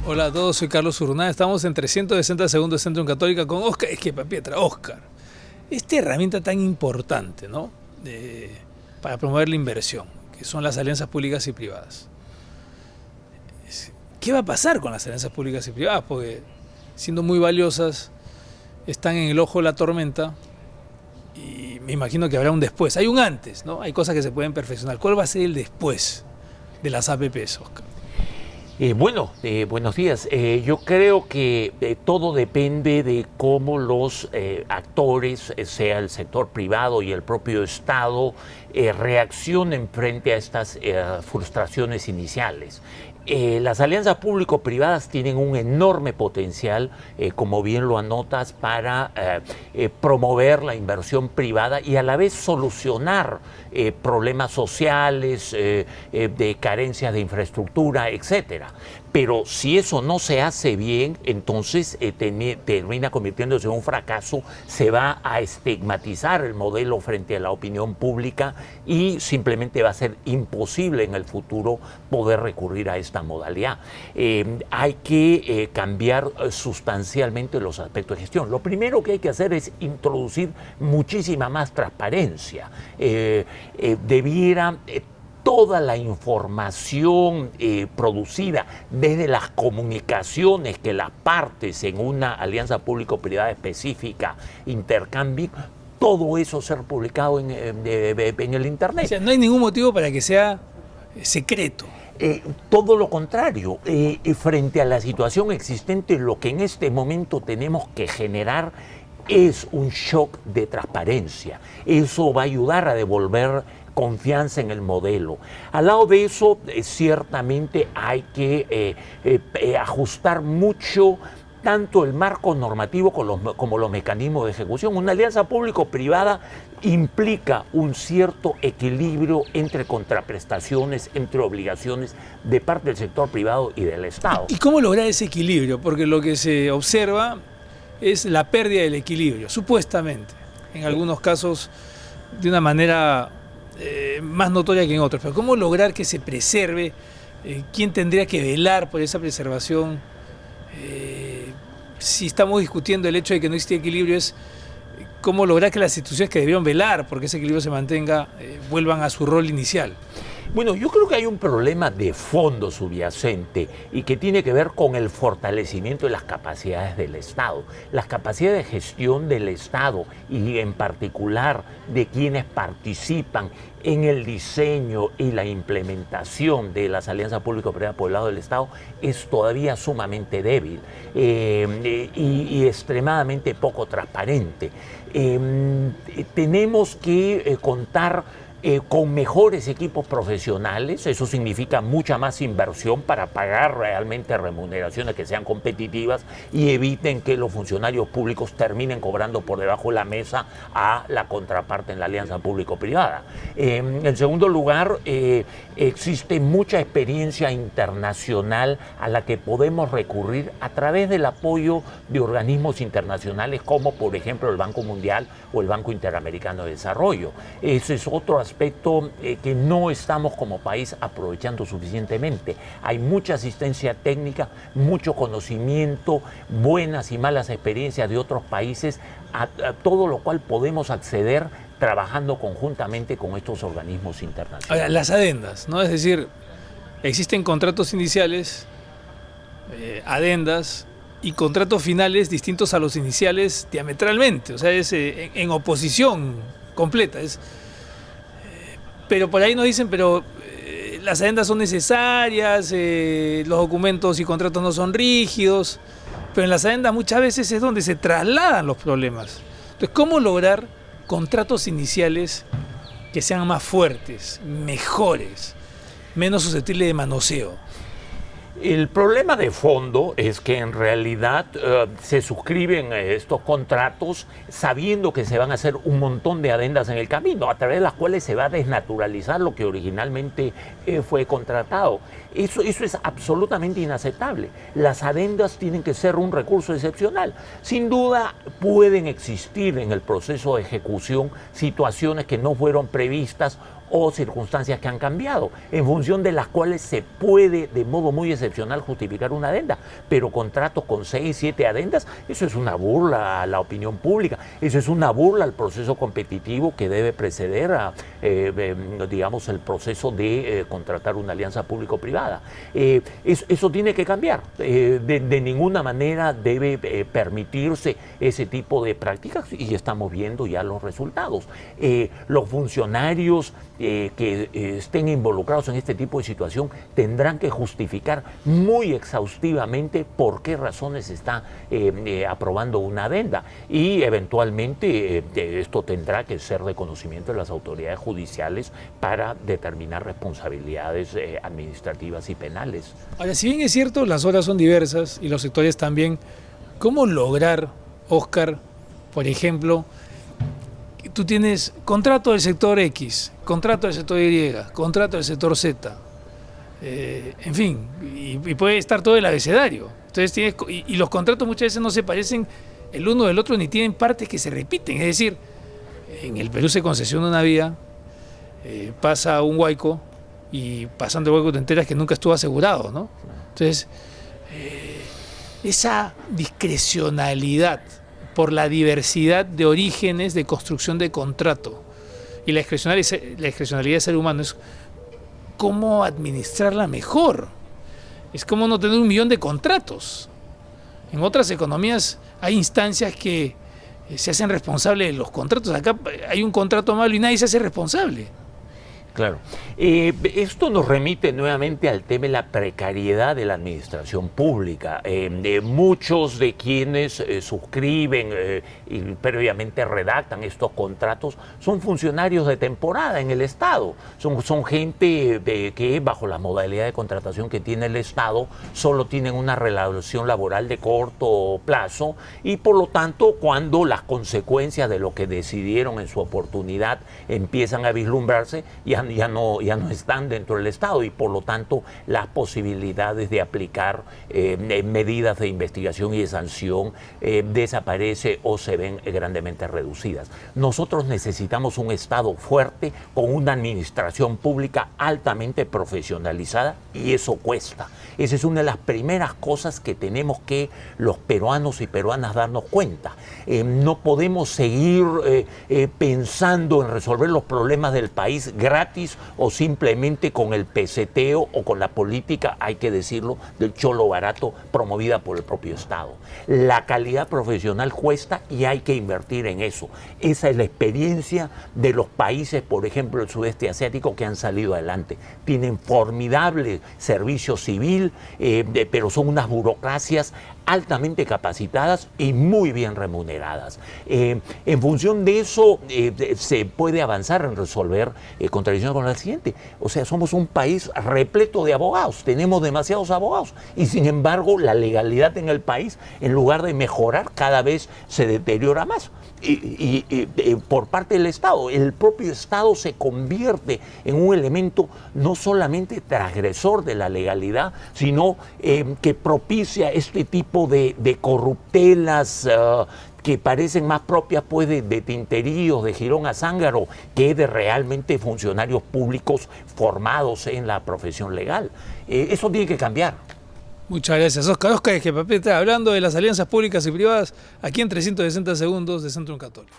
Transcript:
Hola a todos, soy Carlos Urrunaga. Estamos en 360 Segundos de Centro Católica con Óscar Esquipapietra. Óscar, esta herramienta tan importante, ¿no? Para promover la inversión, que son las alianzas públicas y privadas. ¿Qué va a pasar con las alianzas públicas y privadas? Porque siendo muy valiosas, están en el ojo de la tormenta y me imagino que habrá un después. Hay un antes, ¿no? Hay cosas que se pueden perfeccionar. ¿Cuál va a ser el después de las APPs, Óscar? Buenos días. Yo creo que todo depende de cómo los actores, sea el sector privado y el propio Estado, reaccionen frente a estas frustraciones iniciales. Las alianzas público-privadas tienen un enorme potencial, como bien lo anotas, para promover la inversión privada y a la vez solucionar problemas sociales, de carencias de infraestructura, etcétera. Pero si eso no se hace bien, entonces termina convirtiéndose en un fracaso, se va a estigmatizar el modelo frente a la opinión pública y simplemente va a ser imposible en el futuro poder recurrir a esta modalidad. Hay que cambiar sustancialmente los aspectos de gestión. Lo primero que hay que hacer es introducir muchísima más transparencia. Debiera toda la información producida desde las comunicaciones que las partes en una alianza público-privada específica intercambien, todo eso ser publicado en el Internet. O sea, no hay ningún motivo para que sea secreto. Todo lo contrario, frente a la situación existente, lo que en este momento tenemos que generar es un shock de transparencia. Eso va a ayudar a devolver confianza en el modelo. Al lado de eso, ciertamente hay que ajustar mucho tanto el marco normativo como los mecanismos de ejecución. Una alianza público-privada implica un cierto equilibrio entre contraprestaciones, entre obligaciones de parte del sector privado y del Estado. ¿Y cómo lograr ese equilibrio? Porque lo que se observa es la pérdida del equilibrio, supuestamente. En algunos casos, de una manera más notoria que en otros. Pero ¿cómo lograr que se preserve? ¿Quién tendría que velar por esa preservación? Si estamos discutiendo el hecho de que no existe equilibrio, es cómo lograr que las instituciones que debieron velar porque ese equilibrio se mantenga vuelvan a su rol inicial. Bueno, yo creo que hay un problema de fondo subyacente y que tiene que ver con el fortalecimiento de las capacidades del Estado. Las capacidades de gestión del Estado y en particular de quienes participan en el diseño y la implementación de las alianzas público-privadas por el lado del Estado es todavía sumamente débil y extremadamente poco transparente. Tenemos que contar con mejores equipos profesionales. Eso significa mucha más inversión para pagar realmente remuneraciones que sean competitivas y eviten que los funcionarios públicos terminen cobrando por debajo de la mesa a la contraparte en la alianza público-privada. En segundo lugar, existe mucha experiencia internacional a la que podemos recurrir a través del apoyo de organismos internacionales como por ejemplo el Banco Mundial o el Banco Interamericano de Desarrollo. Ese es otro aspecto que no estamos como país aprovechando suficientemente. Hay mucha asistencia técnica, mucho conocimiento, buenas y malas experiencias de otros países, a todo lo cual podemos acceder trabajando conjuntamente con estos organismos internacionales. Ahora, las adendas, ¿no? Es decir, existen contratos iniciales, adendas y contratos finales distintos a los iniciales diametralmente, o sea, es en oposición completa. Pero por ahí nos dicen, pero las adendas son necesarias, los documentos y contratos no son rígidos, pero en las adendas muchas veces es donde se trasladan los problemas. Entonces, ¿cómo lograr contratos iniciales que sean más fuertes, mejores, menos susceptibles de manoseo? El problema de fondo es que en realidad se suscriben estos contratos sabiendo que se van a hacer un montón de adendas en el camino, a través de las cuales se va a desnaturalizar lo que originalmente fue contratado. Eso es absolutamente inaceptable. Las adendas tienen que ser un recurso excepcional. Sin duda pueden existir en el proceso de ejecución situaciones que no fueron previstas o circunstancias que han cambiado, en función de las cuales se puede de modo muy excepcional justificar una adenda, pero contratos con 6, 7 adendas, eso es una burla a la opinión pública, eso es una burla al proceso competitivo que debe preceder a, digamos, el proceso de contratar una alianza público-privada. Eso tiene que cambiar, de ninguna manera debe permitirse ese tipo de prácticas y estamos viendo ya los resultados. Los funcionarios que estén involucrados en este tipo de situación tendrán que justificar muy exhaustivamente por qué razones se está aprobando una adenda y eventualmente esto tendrá que ser de conocimiento de las autoridades judiciales para determinar responsabilidades administrativas y penales. Ahora, si bien es cierto, las horas son diversas y los sectores también, ¿cómo lograr, Óscar, por ejemplo, tú tienes contrato del sector X, contrato del sector Y, contrato del sector Z, en fin, y puede estar todo el abecedario. Entonces y los contratos muchas veces no se parecen el uno del otro ni tienen partes que se repiten. Es decir, en el Perú se concesiona una vía, pasa un huaico y pasando el huaico te enteras que nunca estuvo asegurado, ¿no? Entonces, esa discrecionalidad por la diversidad de orígenes de construcción de contrato y la discrecionalidad del ser humano es cómo administrarla mejor, es como no tener 1 millón de contratos. En otras economías hay instancias que se hacen responsables de los contratos, acá hay un contrato malo y nadie se hace responsable. Claro. Esto nos remite nuevamente al tema de la precariedad de la administración pública. Muchos de quienes suscriben y previamente redactan estos contratos son funcionarios de temporada en el Estado. Son gente que bajo la modalidad de contratación que tiene el Estado solo tienen una relación laboral de corto plazo y por lo tanto cuando las consecuencias de lo que decidieron en su oportunidad empiezan a vislumbrarse, ya no están dentro del Estado y por lo tanto las posibilidades de aplicar medidas de investigación y de sanción desaparece o se ven grandemente reducidas. Nosotros necesitamos un Estado fuerte con una administración pública altamente profesionalizada y eso cuesta. Esa es una de las primeras cosas que tenemos que los peruanos y peruanas darnos cuenta. No podemos seguir pensando en resolver los problemas del país gratis o simplemente con el peseteo o con la política, hay que decirlo, del cholo barato promovida por el propio Estado. La calidad profesional cuesta y hay que invertir en eso. Esa es la experiencia de los países, por ejemplo, del sudeste asiático que han salido adelante. Tienen formidable servicio civil, pero son unas burocracias altamente capacitadas y muy bien remuneradas. En función de eso se puede avanzar en resolver contradicciones con la siguiente. O sea, somos un país repleto de abogados, tenemos demasiados abogados y sin embargo la legalidad en el país, en lugar de mejorar, cada vez se deteriora más. Y por parte del Estado, el propio Estado se convierte en un elemento no solamente transgresor de la legalidad, sino que propicia este tipo de corruptelas que parecen más propias pues, de tinteríos, de Girón a Zángaro, que de realmente funcionarios públicos formados en la profesión legal. Eso tiene que cambiar. Muchas gracias, Óscar. Óscar Esquipapeta, hablando de las alianzas públicas y privadas, aquí en 360 segundos de Centro Católico.